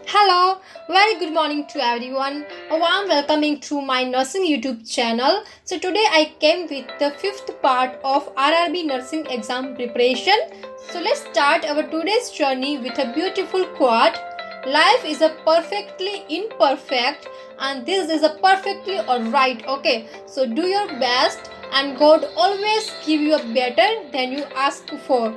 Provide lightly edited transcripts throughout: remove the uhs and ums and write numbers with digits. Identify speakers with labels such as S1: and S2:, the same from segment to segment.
S1: Hello, very good morning to everyone. A warm welcoming to my nursing YouTube channel. So today I came with the fifth part of RRB nursing exam preparation. So let's start our today's journey with a beautiful quote. Life is a perfectly imperfect and this is a perfectly alright. Okay, so do your best and God always give you a better than you ask for.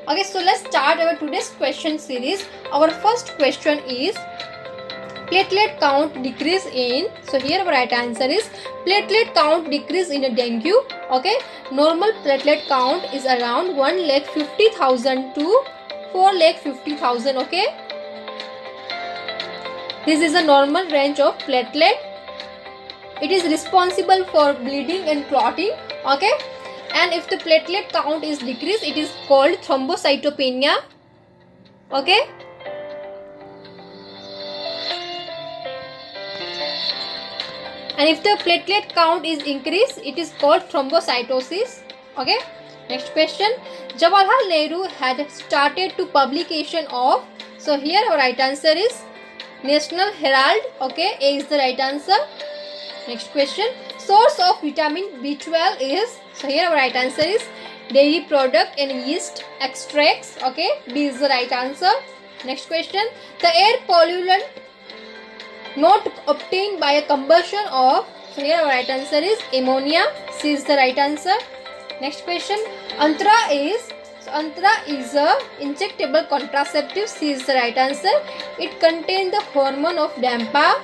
S1: Okay, so let's start our today's question series. Our first question is platelet count decrease in. So here our right answer is platelet count decrease in a dengue. Okay, normal platelet count is around 1,50,000 to 4,50,000. Okay, this is a normal range of platelet. It is responsible for bleeding and clotting. Okay, and if the platelet count is decreased, it is called thrombocytopenia. Okay, and if the platelet count is increased, it is called thrombocytosis. Okay, next question. Jawaharlal Nehru had started to publication of. So here our right answer is National Herald. Okay, A is the right answer. Next question. Source of vitamin B12 is. So here our right answer is dairy product and yeast extracts. Okay, B is the right answer. Next question. The air pollutant not obtained by a combustion of. So here our right answer is ammonia. C is the right answer. Next question. Antra is. So Antra is a injectable contraceptive. C is the right answer. It contains the hormone of DAMPA.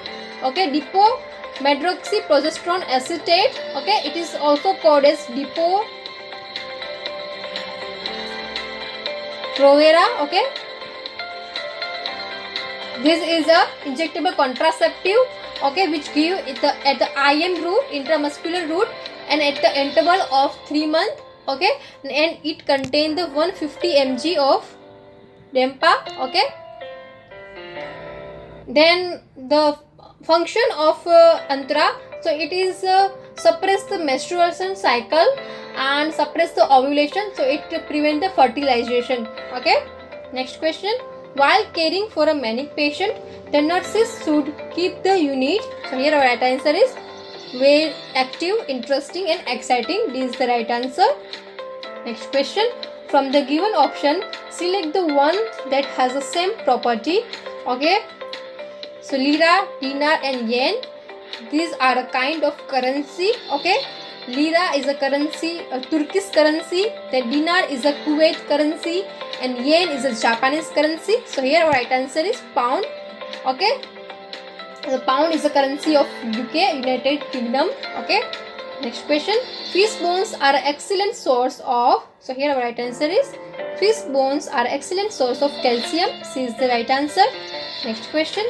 S1: Okay, Depo medroxyprogesterone acetate. Okay, it is also called as Depo Provera. Okay, this is a injectable contraceptive. Okay, which give it at the IM route, intramuscular route, and at the interval of 3 months. Okay, and it contains the 150 mg of DAMPA. Okay, then the function of Antra. So it is suppress the menstruation cycle and suppress the ovulation. So it prevent the fertilization. Okay, next question. While caring for a manic patient, the nurses should keep the unit. So here our right answer is very active, interesting and exciting. This is the right answer. Next question. From the given option, select the one that has the same property. Okay, so lira, dinar and yen, these are a kind of currency. Okay, lira is a currency, a Turkish currency, then dinar is a Kuwait currency and yen is a Japanese currency. So here our right answer is pound. Okay, the pound is the currency of UK, United Kingdom. Okay, next question. Fish bones are an excellent source of. So here our right answer is fish bones are excellent source of calcium. C is the right answer. Next question.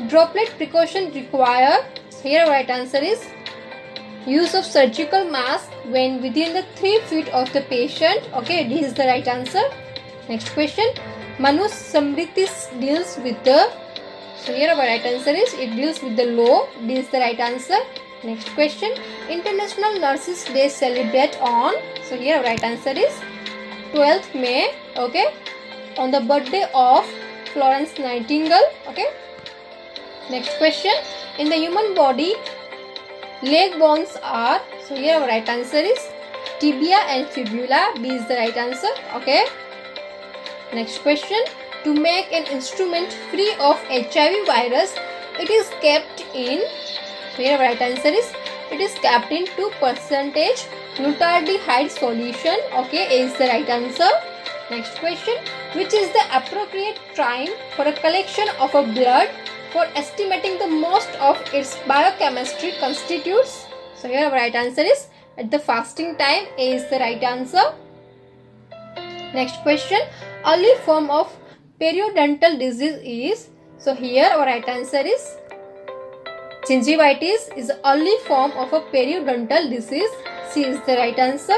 S1: Droplet precaution required. So here our right answer is use of surgical mask when within the 3 feet of the patient. Okay, this is the right answer. Next question. Manu Samritis deals with the. So here our right answer is it deals with the law. This is the right answer. Next question. International Nurses Day celebrate on. So here our right answer is 12th May. Okay, on the birthday of Florence Nightingale. Okay, next question. In the human body, leg bones are. So here our right answer is tibia and fibula. B is the right answer. Okay, next question. To make an instrument free of HIV virus, it is kept in. So here our right answer is it is kept in 2% glutaraldehyde solution. Okay, A is the right answer. Next question. Which is the appropriate time for a collection of a blood for estimating the most of its biochemistry constitutes? So here our right answer is at the fasting time. A is the right answer. Next question. Early form of periodontal disease is. So here our right answer is gingivitis is the early form of a periodontal disease. C is the right answer.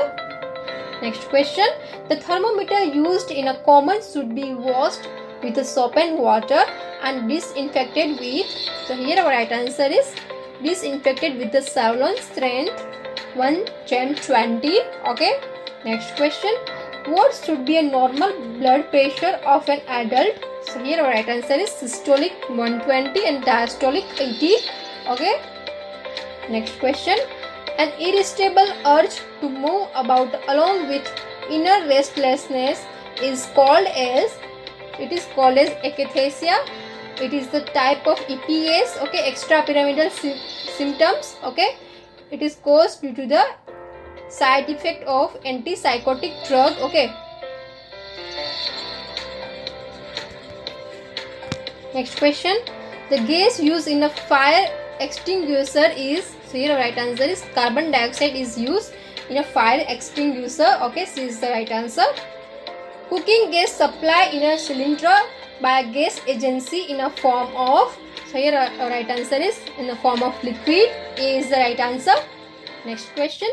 S1: Next question. The thermometer used in a common should be washed with a soap and water and disinfected with. So here our right answer is disinfected with the Savlon strength 1/20. Okay, next question. What should be a normal blood pressure of an adult? So here our right answer is systolic 120 and diastolic 80. Okay. Next question. An irresistible urge to move about along with inner restlessness is called as, it is called as akathisia. It is the type of EPS, okay, extrapyramidal symptoms, okay. It is caused due to the side effect of antipsychotic drug, okay. Next question. The gas used in a fire extinguisher is, so here right answer is carbon dioxide is used in a fire extinguisher, okay. So this is the right answer. Cooking gas supply in a cylinder by a gas agency in a form of, so here our right answer is in the form of liquid, is the right answer. Next question.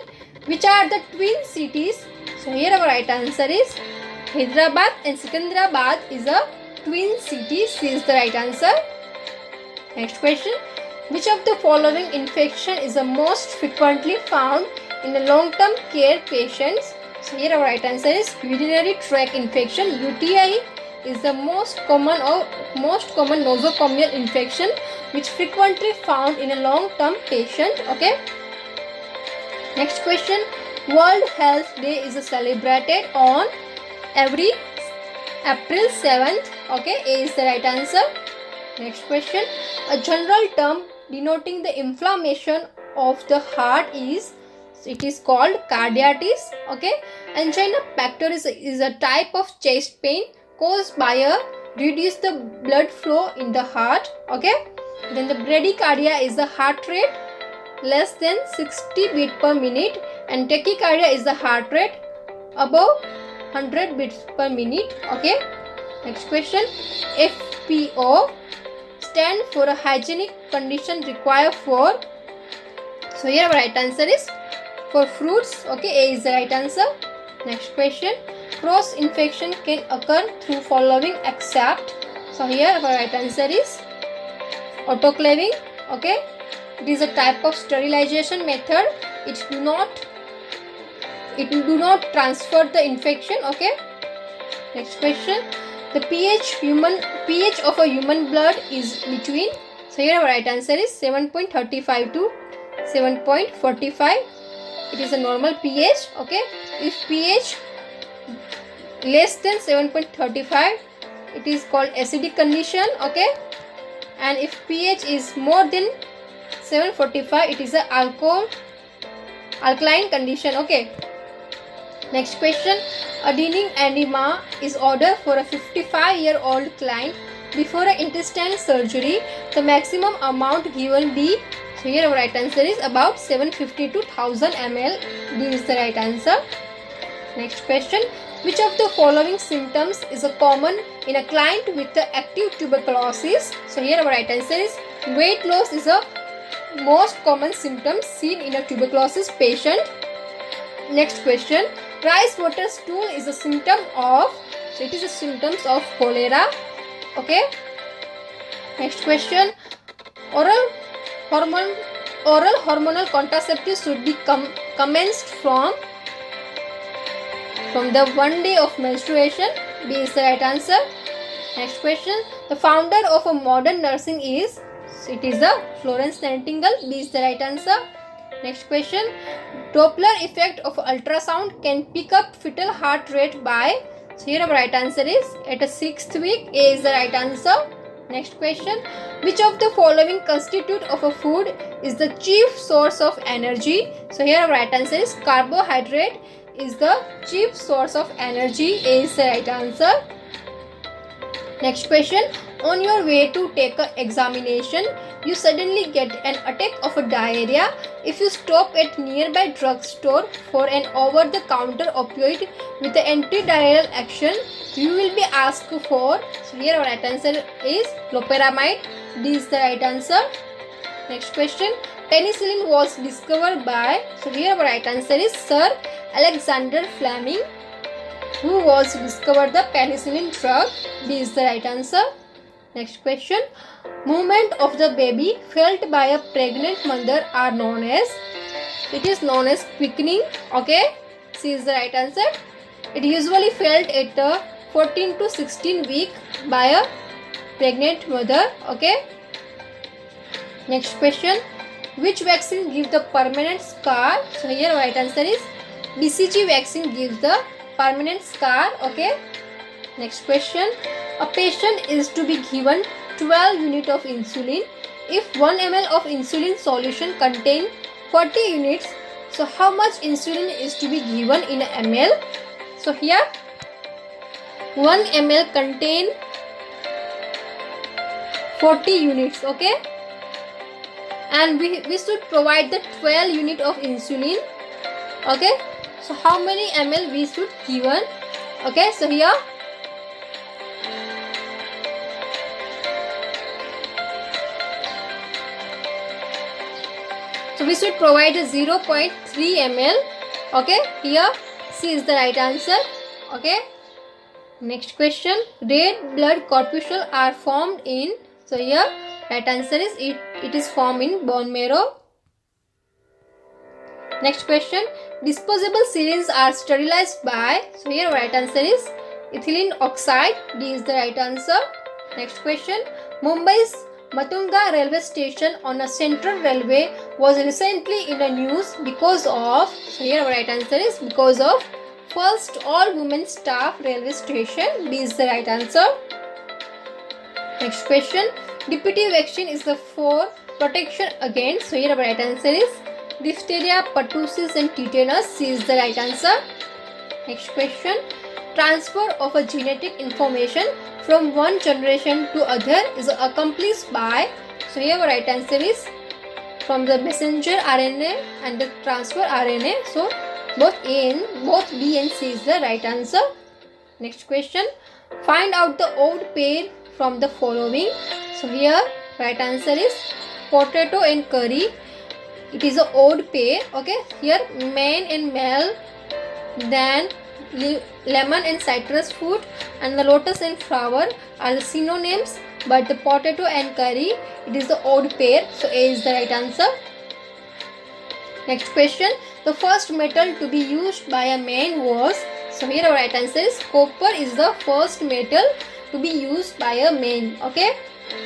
S1: Which are the twin cities? So here our right answer is Hyderabad and Secunderabad is a twin city. C is the right answer. Next question. Which of the following infection is the most frequently found in the long-term care patients? So here our right answer is urinary tract infection. UTI is the most common nosocomial infection which frequently found in a long-term patient. Okay. Next question. World Health Day is celebrated on every April 7th. Okay, A is the right answer. Next question. A general term denoting the inflammation of the heart is, it is called carditis. Okay. Angina pectoris is a type of chest pain caused by a reduce the blood flow in the heart. Okay. Then the bradycardia is the heart rate less than 60 beats per minute, and tachycardia is the heart rate above 100 beats per minute. Okay. Next question. FPO stand for a hygienic condition required for, so here our right answer is for fruits. Okay, A is the right answer. Next question. Cross infection can occur through following except, so here our right answer is autoclaving. Okay, it is a type of sterilization method. It do not transfer the infection. Okay. Next question. The pH of a human blood is between, so here our right answer is 7.35 to 7.45. It is a normal pH. Okay. If pH less than 7.35, it is called acidic condition. Okay. And if pH is more than 745, it is a alkaline condition. Okay. Next question. A deadening edema is ordered for a 55-year-old client before an intestine surgery. The maximum amount given B, so here our right answer is about 750 to 1000 ml. D is the right answer. Next question. Which of the following symptoms is common in a client with the active tuberculosis? So here our right answer is weight loss is a most common symptom seen in a tuberculosis patient. Next question. Rice water stool is a symptom of, so it is a symptoms of cholera. Okay. Next question. Oral hormonal contraceptive should be commenced from the 1 day of menstruation. B is the right answer. Next question. The founder of a modern nursing is, so it is a Florence Nightingale. B is the right answer. Next question. Doppler effect of ultrasound can pick up fetal heart rate by, so here our right answer is at a 6th week. A is the right answer. Next question. Which of the following constitute of a food is the chief source of energy? So here our right answer is carbohydrate is the chief source of energy. A is the right answer. Next question. On your way to take an examination, you suddenly get an attack of a diarrhea. If you stop at nearby drugstore for an over-the-counter opioid with an antidiarrheal action, you will be asked for, so here our right answer is loperamide. D is the right answer. Next question. Penicillin was discovered by, so here our right answer is Sir Alexander Fleming, who was discovered the penicillin drug. D is the right answer. Next question. Movement of the baby felt by a pregnant mother are known as, it is known as quickening. Okay. C is the right answer. It usually felt at 14 to 16 week by a pregnant mother. Okay. Next question. Which vaccine gives the permanent scar? So here right answer is BCG vaccine gives the permanent scar. Okay. Next question. A patient is to be given 12 units of insulin. If 1 ml of insulin solution contain 40 units, so how much insulin is to be given in a ml? So here 1 ml contain 40 units. Okay. And we should provide the 12 unit of insulin. Okay. So how many ml we should given? Okay. So here we should provide a 0.3 ml. Okay. Here C is the right answer. Okay. Next question. Red blood corpuscles are formed in. So here right answer is it is formed in bone marrow. Next question. Disposable syringes are sterilized by. So here right answer is ethylene oxide. D is the right answer. Next question. Mumbai's Matunga railway station on a central railway was recently in the news because of. So here right answer is because of first all women staff railway station. B is the right answer. Next question. DPT vaccine is the for protection against. So here right answer is diphtheria, pertussis and tetanus. C is the right answer. Next question. Transfer of a genetic information from one generation to other is accomplished by. So here right answer is from the messenger RNA and the transfer RNA. So both B and C is the right answer. Next question. Find out the odd pair from the following. So here right answer is potato and curry. It is an odd pair. Okay. Here man and male. Then lemon and citrus fruit and the lotus and flower are the synonyms, but the potato and curry, it is the odd pair. So A is the right answer. Next question. The first metal to be used by a man was. So here our right answer is copper is the first metal to be used by a man. Okay.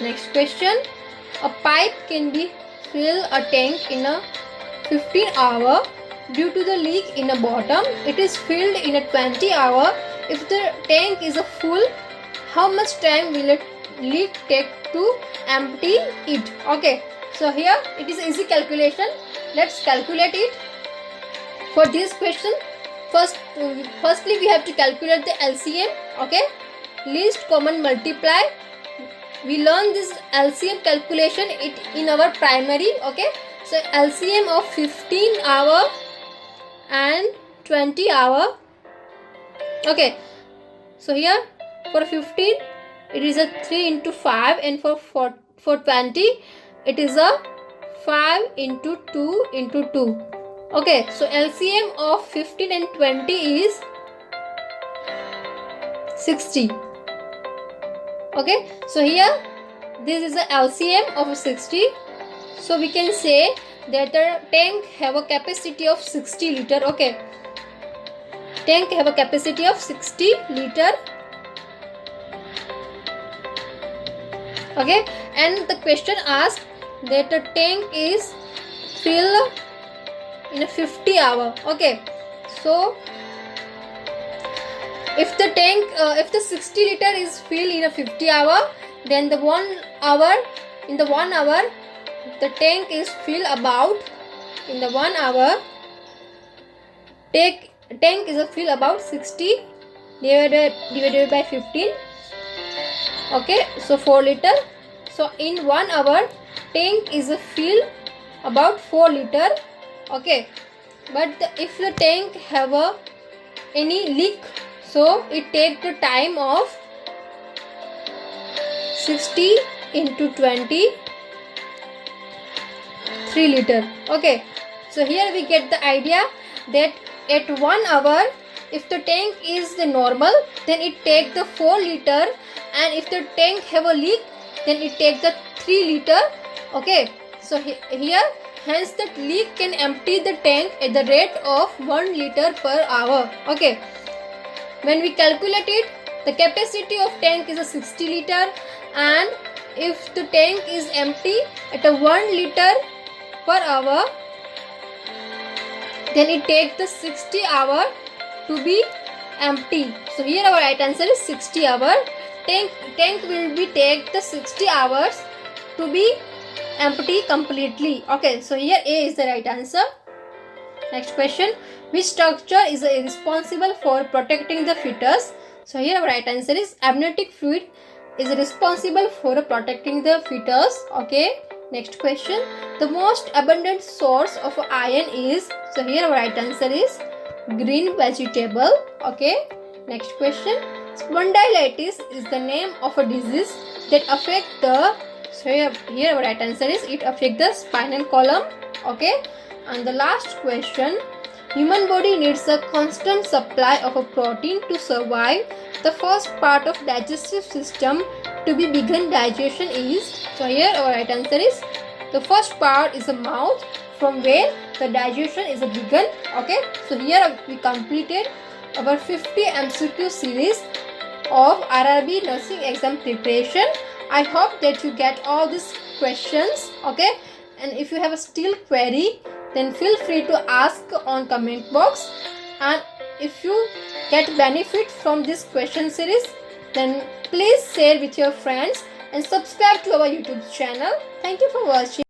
S1: Next question. A pipe can be fill a tank in a 15 hour. Due to the leak in the bottom, it is filled in a 20 hour. If the tank is a full, how much time will it leak take to empty it? Okay. So here it is easy calculation. Let's calculate it. For this question, firstly we have to calculate the LCM. Okay. Least common multiply. We learn this LCM calculation in our primary. Okay. So LCM of 15 hour and 20 hour. Okay. So here for 15 it is a 3 into 5 and for 20 it is a 5 into 2 into 2. Okay. So LCM of 15 and 20 is 60. Okay. So here this is the LCM of 60. So we can say that the tank have a capacity of 60 liter. Okay. Tank have a capacity of 60 liter. Okay. And the question asked that the tank is filled in a 50 hour. Okay. So if the tank, if the 60 liter is filled in a 50 hour, then the 1 hour, in the 1 hour, the tank is filled about, in the 1 hour, tank is filled about 60 divided by 15. Okay, so 4 liter. So in 1 hour, tank is filled about 4 liter. Okay, but if the tank have any leak, so it take the time of 60 into 20, 3 liter. Okay, so here we get the idea that at 1 hour, if the tank is the normal, then it take the 4 liter, and if the tank have a leak, then it take the 3 liter. Okay, so here hence that leak can empty the tank at the rate of 1 liter per hour. Okay, when we calculate it, The capacity of tank is a 60 liter, and if the tank is empty at a 1 liter per hour, then it takes the 60 hour to be empty. So here our right answer is 60 hour. Tank will be take the 60 hours to be empty completely. Okay, so here A is the right answer. Next question, which structure is responsible for protecting the fetus? So here our right answer is amniotic fluid is responsible for protecting the fetus. Okay, next question, the most abundant source of iron is? So here our right answer is green vegetable. Okay, next question, spondylitis is the name of a disease that affect the, so here our right answer is it affect the spinal column. Okay, and the last question, human body needs a constant supply of a protein to survive. The first part of digestive system to be begin digestion is? So here our right answer is the first part is the mouth, from where the digestion is a begun. Okay, so here we completed our 50 MCQ series of RRB nursing exam preparation. I hope that you get all these questions. Okay, and if you have a still query, then feel free to ask on comment box, and if you get benefit from this question series, then please share with your friends and subscribe to our YouTube channel. Thank you for watching.